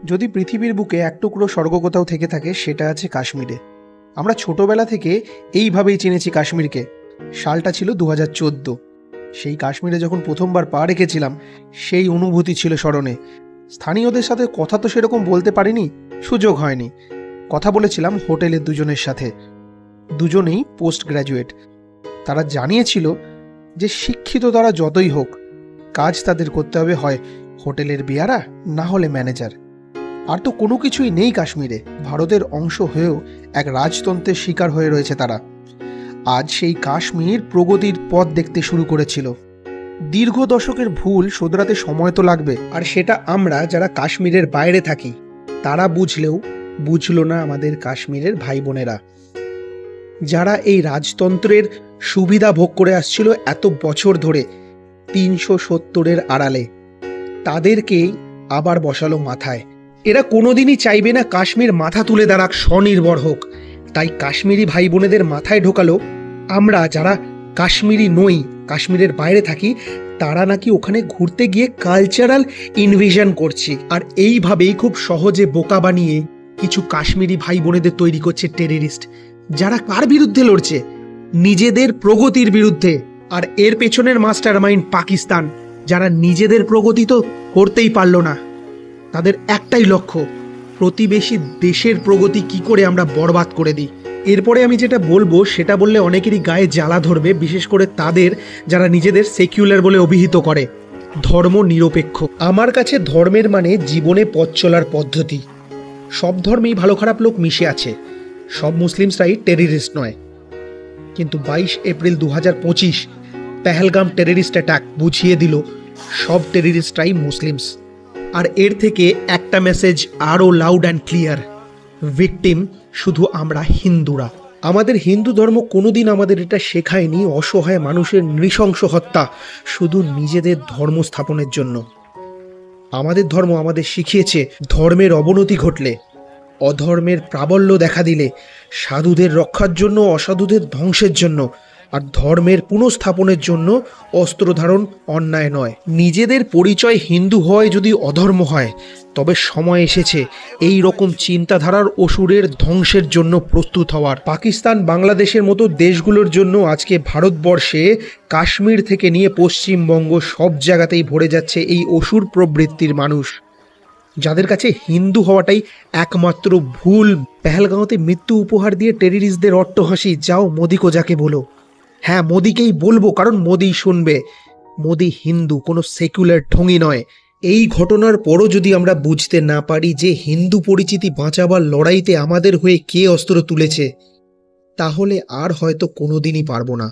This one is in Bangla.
যদি পৃথিবীর বুকে এক টুকরো স্বর্গ কোথাও থেকে থাকে সেটা আছে কাশ্মীরে। আমরা ছোটবেলা থেকে এইভাবেই চিনেছি কাশ্মীরকে। সালটা ছিল 2014। সেই কাশ্মীরে যখন প্রথমবার পা রেখেছিলাম সেই অনুভূতি ছিল স্মরণে। স্থানীয়দের সাথে কথা তো সেরকম বলতে পারিনি, সুযোগ হয়নি। কথা বলেছিলাম হোটেলের দুজনের সাথে, দুজনেই পোস্ট গ্র্যাজুয়েট। তারা জানিয়েছিল যে শিক্ষিত তারা যতই হোক, কাজ তাদের করতে হবে হয় হোটেলের বেয়ারা না হলে ম্যানেজার। আর তো কোনো কিছুই নেই কাশ্মীরে। ভারতের অংশ হয়েও এক রাজতন্ত্রের শিকার হয়ে রয়েছে তারা। আজ সেই কাশ্মীর প্রগতির পথ দেখতে শুরু করেছিল। দীর্ঘ দশকের ভুল শোধরাতে সময় তো লাগবে, আর সেটা আমরা যারা কাশ্মীরের বাইরে থাকি তারা বুঝলেও বুঝলো না আমাদের কাশ্মীরের ভাই বোনেরা, যারা এই রাজতন্ত্রের সুবিধা ভোগ করে আসছিল এত বছর ধরে 370-এর আড়ালে। তাদেরকেই আবার বসালো মাথায়। এরা কোনোদিনই চাইবে না কাশ্মীর মাথা তুলে দাঁড়াক, স্বনির্ভর হোক। তাই কাশ্মীরি ভাই বোনেদের মাথায় ঢোকালো আমরা যারা কাশ্মীরি নই, কাশ্মীরের বাইরে থাকি, তারা নাকি ওখানে ঘুরতে গিয়ে কালচারাল ইনভেশন করছি। আর এইভাবেই খুব সহজে বোকা বানিয়ে কিছু কাশ্মীরি ভাই বোনেদের তৈরি করছে টেররিস্ট, যারা কার বিরুদ্ধে লড়ছে? নিজেদের প্রগতির বিরুদ্ধে। আর এর পেছনের মাস্টার মাইন্ড পাকিস্তান, যারা নিজেদের প্রগতি তো করতেই পারল না। তাদের একটাই লক্ষ্য, প্রতিবেশী দেশের প্রগতি কি করে আমরা বরবাদ করে দিই। এরপরে আমি যেটা বলবো সেটা বললে অনেকেরই গায়ে জ্বালা ধরবে, বিশেষ করে তাদের যারা নিজেদের সেকুলার বলে অভিহিত করে, ধর্ম নিরপেক্ষ। আমার কাছে ধর্মের মানে জীবনে পথ চলার পদ্ধতি। সব ধর্মেই ভালো খারাপ লোক মিশে আছে, সব মুসলিমসরাই টেররিস্ট নয়। কিন্তু 22 এপ্রিল 2025 পেহেলগাম টেররিস্ট অ্যাটাক বুঝিয়ে দিল সব টেররিস্টরাই মুসলিমস। আর এর থেকে একটা মেসেজ আরও লাউড অ্যান্ড ক্লিয়ার, ভিকটিম শুধু আমরা হিন্দুরা। আমাদের হিন্দু ধর্ম কোনোদিন আমাদের এটা শেখায়নি অসহায় মানুষের নৃশংস হত্যা শুধু নিজেদের ধর্ম স্থাপনের জন্য। আমাদের ধর্ম আমাদের শিখিয়েছে ধর্মের অবনতি ঘটলে, অধর্মের প্রাবল্য দেখা দিলে, সাধুদের রক্ষার জন্য অসাধুদের ধ্বংসের জন্য, আর ধর্মের পুনঃস্থাপনের জন্য অস্ত্র ধারণ অন্যায় নয়। নিজেদের পরিচয় হিন্দু হয় যদি অধর্ম হয়, তবে সময় এসেছে এই রকম চিন্তাধারার অসুরের ধ্বংসের জন্য প্রস্তুত হওয়ার। পাকিস্তান, বাংলাদেশের মতো দেশগুলোর জন্য আজকে ভারতবর্ষে কাশ্মীর থেকে নিয়ে পশ্চিমবঙ্গ সব জায়গাতেই ভরে যাচ্ছে এই অসুর প্রবৃত্তির মানুষ, যাদের কাছে হিন্দু হওয়াটাই একমাত্র ভুল। পেহেলগাঁওতে মৃত্যু উপহার দিয়ে টেররিস্টদের অট্টহাসি, যাও মোদিকে যাকে বলো। হ্যাঁ, মোদিকেই বলবো, কারণ মোদি শুনবে। মোদি হিন্দু, কোনো সেকুলার ঢঙি নয়। এই ঘটনার পরও যদি আমরা বুঝতে না পারি যে হিন্দু পরিচিতি বাঁচাবার লড়াইতে আমাদের হয়ে কে অস্ত্র তুলেছে, তাহলে আর হয়তো কোনোদিনই পারবো না।